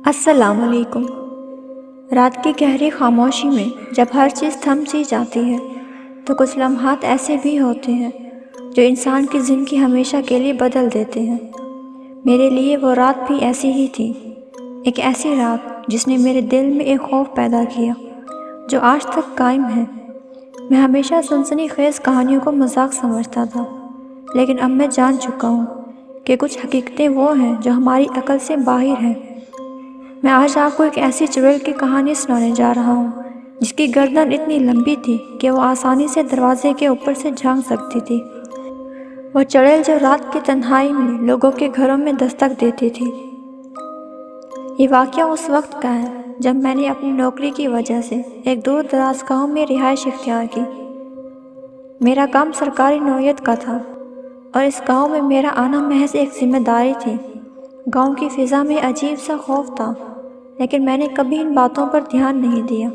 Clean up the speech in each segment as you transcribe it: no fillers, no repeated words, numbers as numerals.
السلام علیکم۔ رات کی گہری خاموشی میں جب ہر چیز تھم سی جاتی ہے تو کچھ لمحات ایسے بھی ہوتے ہیں جو انسان کی زندگی ہمیشہ کے لیے بدل دیتے ہیں۔ میرے لیے وہ رات بھی ایسی ہی تھی، ایک ایسی رات جس نے میرے دل میں ایک خوف پیدا کیا جو آج تک قائم ہے۔ میں ہمیشہ سنسنی خیز کہانیوں کو مذاق سمجھتا تھا، لیکن اب میں جان چکا ہوں کہ کچھ حقیقتیں وہ ہیں جو ہماری عقل سے باہر ہیں۔ میں آج آپ کو ایک ایسی چڑیل کی کہانی سنانے جا رہا ہوں جس کی گردن اتنی لمبی تھی کہ وہ آسانی سے دروازے کے اوپر سے جھانک سکتی تھی۔ وہ چڑیل جو رات کی تنہائی میں لوگوں کے گھروں میں دستک دیتی تھی۔ یہ واقعہ اس وقت کا ہے جب میں نے اپنی نوکری کی وجہ سے ایک دور دراز گاؤں میں رہائش اختیار کی۔ میرا کام سرکاری نوعیت کا تھا اور اس گاؤں میں میرا آنا محض ایک ذمہ داری تھی۔ گاؤں کی فضا میں عجیب سا خوف تھا، لیکن میں نے کبھی ان باتوں پر دھیان نہیں دیا۔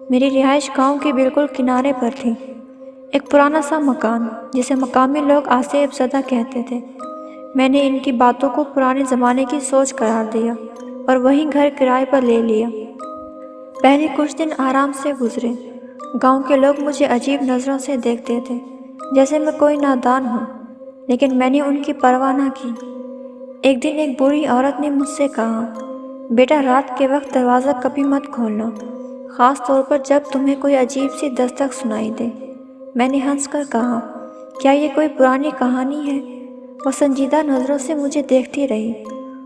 میری رہائش گاؤں کے بالکل کنارے پر تھی، ایک پرانا سا مکان جسے مقامی لوگ آصف زدہ کہتے تھے۔ میں نے ان کی باتوں کو پرانے زمانے کی سوچ قرار دیا اور وہیں گھر کرائے پر لے لیا۔ پہلے کچھ دن آرام سے گزرے۔ گاؤں کے لوگ مجھے عجیب نظروں سے دیکھتے تھے، جیسے میں کوئی نادان ہوں، لیکن میں نے ان کی پرواہ نہ کی۔ ایک دن ایک بوڑھی عورت نے مجھ سے کہا، بیٹا رات کے وقت دروازہ کبھی مت کھولنا، خاص طور پر جب تمہیں کوئی عجیب سی دستک سنائی دے۔ میں نے ہنس کر کہا، کیا یہ کوئی پرانی کہانی ہے؟ وہ سنجیدہ نظروں سے مجھے دیکھتی رہی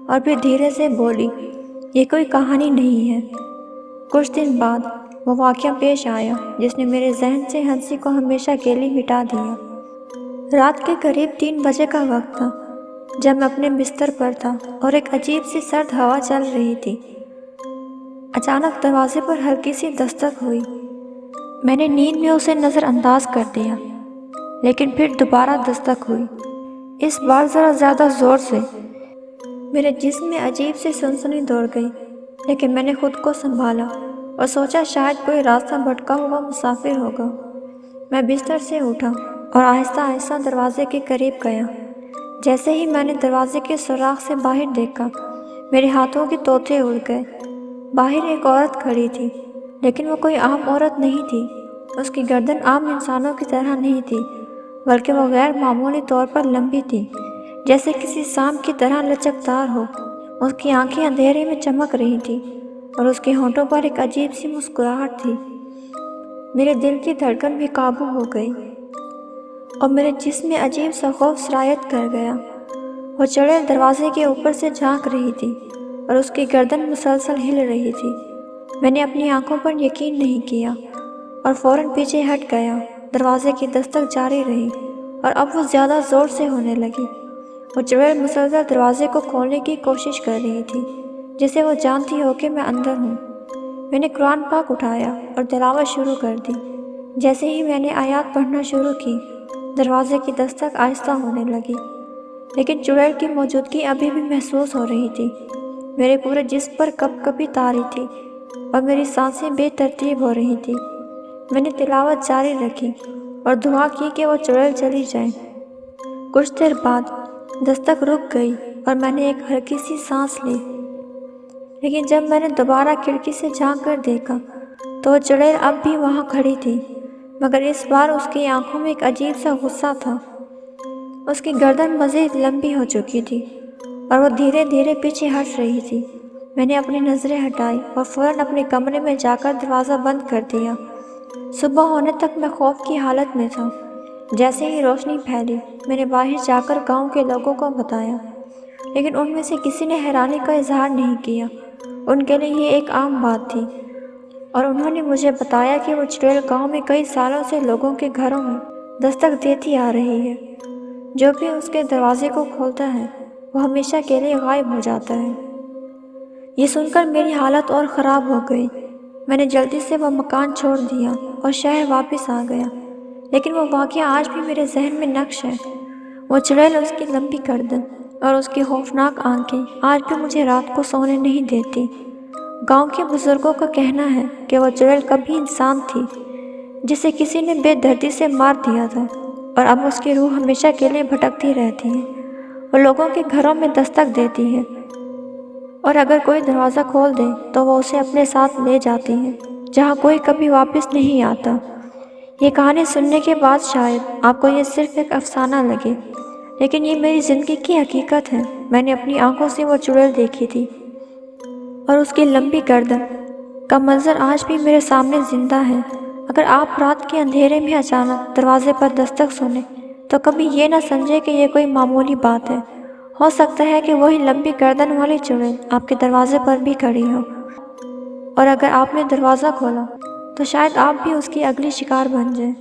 اور پھر دھیرے سے بولی، یہ کوئی کہانی نہیں ہے۔ کچھ دن بعد وہ واقعہ پیش آیا جس نے میرے ذہن سے ہنسی کو ہمیشہ کے لیے مٹا دیا۔ رات کے قریب 3 بجے کا وقت تھا جب میں اپنے بستر پر تھا اور ایک عجیب سی سرد ہوا چل رہی تھی۔ اچانک دروازے پر ہلکی سی دستک ہوئی۔ میں نے نیند میں اسے نظر انداز کر دیا، لیکن پھر دوبارہ دستک ہوئی، اس بار ذرا زیادہ زور سے۔ میرے جسم میں عجیب سی سنسنی دوڑ گئی، لیکن میں نے خود کو سنبھالا اور سوچا شاید کوئی راستہ بھٹکا ہوا مسافر ہوگا۔ میں بستر سے اٹھا اور آہستہ آہستہ دروازے کے قریب گیا۔ جیسے ہی میں نے دروازے کے سوراخ سے باہر دیکھا، میرے ہاتھوں کے طوطے اڑ گئے۔ باہر ایک عورت کھڑی تھی، لیکن وہ کوئی عام عورت نہیں تھی۔ اس کی گردن عام انسانوں کی طرح نہیں تھی، بلکہ وہ غیر معمولی طور پر لمبی تھی، جیسے کسی سانپ کی طرح لچکدار ہو۔ اس کی آنکھیں اندھیرے میں چمک رہی تھیں اور اس کے ہونٹوں پر ایک عجیب سی مسکراہٹ تھی۔ میرے دل کی دھڑکن بے قابو ہو گئی اور میرے جسم میں عجیب سا خوف سرایت کر گیا۔ وہ چڑیل دروازے کے اوپر سے جھانک رہی تھی اور اس کی گردن مسلسل ہل رہی تھی۔ میں نے اپنی آنکھوں پر یقین نہیں کیا اور فوراً پیچھے ہٹ گیا۔ دروازے کی دستک جاری رہی اور اب وہ زیادہ زور سے ہونے لگی۔ وہ چڑیل مسلسل دروازے کو کھولنے کی کوشش کر رہی تھی، جسے وہ جانتی ہو کہ میں اندر ہوں۔ میں نے قرآن پاک اٹھایا اور تلاوت شروع کر دی۔ جیسے ہی میں نے آیات پڑھنا شروع کی، دروازے کی دستک آہستہ ہونے لگی، لیکن چڑیل کی موجودگی ابھی بھی محسوس ہو رہی تھی۔ میرے پورے جسم پر کپ کپی طاری تھی اور میری سانسیں بے ترتیب ہو رہی تھی۔ میں نے تلاوت جاری رکھی اور دعا کی کہ وہ چڑیل چلی جائے۔ کچھ دیر بعد دستک رک گئی اور میں نے ایک ہلکی سی سانس لی، لیکن جب میں نے دوبارہ کھڑکی سے جھانک کر دیکھا تو وہ چڑیل اب بھی وہاں کھڑی تھی، مگر اس بار اس کی آنکھوں میں ایک عجیب سا غصہ تھا۔ اس کی گردن مزید لمبی ہو چکی تھی اور وہ دھیرے دھیرے پیچھے ہٹ رہی تھی۔ میں نے اپنی نظریں ہٹائی اور فوراً اپنے کمرے میں جا کر دروازہ بند کر دیا۔ صبح ہونے تک میں خوف کی حالت میں تھا۔ جیسے ہی روشنی پھیلی، میں نے باہر جا کر گاؤں کے لوگوں کو بتایا، لیکن ان میں سے کسی نے حیرانی کا اظہار نہیں کیا۔ ان کے لیے یہ ایک عام بات تھی اور انہوں نے مجھے بتایا کہ وہ چڑیل گاؤں میں کئی سالوں سے لوگوں کے گھروں میں دستک دیتی آ رہی ہے۔ جو بھی اس کے دروازے کو کھولتا ہے وہ ہمیشہ کے لیے غائب ہو جاتا ہے۔ یہ سن کر میری حالت اور خراب ہو گئی۔ میں نے جلدی سے وہ مکان چھوڑ دیا اور شہر واپس آ گیا، لیکن وہ واقعہ آج بھی میرے ذہن میں نقش ہے۔ وہ چڑیل، اس کی لمبی گردن اور اس کی خوفناک آنکھیں آج بھی مجھے رات کو سونے نہیں دیتی۔ گاؤں کے بزرگوں کا کہنا ہے کہ وہ چڑیل کبھی انسان تھی جسے کسی نے بے دردی سے مار دیا تھا، اور اب اس کی روح ہمیشہ کے لیے بھٹکتی رہتی ہے۔ وہ لوگوں کے گھروں میں دستک دیتی ہے اور اگر کوئی دروازہ کھول دے تو وہ اسے اپنے ساتھ لے جاتی ہے جہاں کوئی کبھی واپس نہیں آتا۔ یہ کہانی سننے کے بعد شاید آپ کو یہ صرف ایک افسانہ لگے، لیکن یہ میری زندگی کی حقیقت ہے۔ میں نے اپنی آنکھوں سے وہ چڑیل دیکھی تھی اور اس کی لمبی گردن کا منظر آج بھی میرے سامنے زندہ ہے۔ اگر آپ رات کے اندھیرے میں اچانک دروازے پر دستک سنیں تو کبھی یہ نہ سمجھے کہ یہ کوئی معمولی بات ہے۔ ہو سکتا ہے کہ وہی لمبی گردن والی چڑیل آپ کے دروازے پر بھی کھڑی ہو، اور اگر آپ نے دروازہ کھولا تو شاید آپ بھی اس کی اگلی شکار بن جائیں۔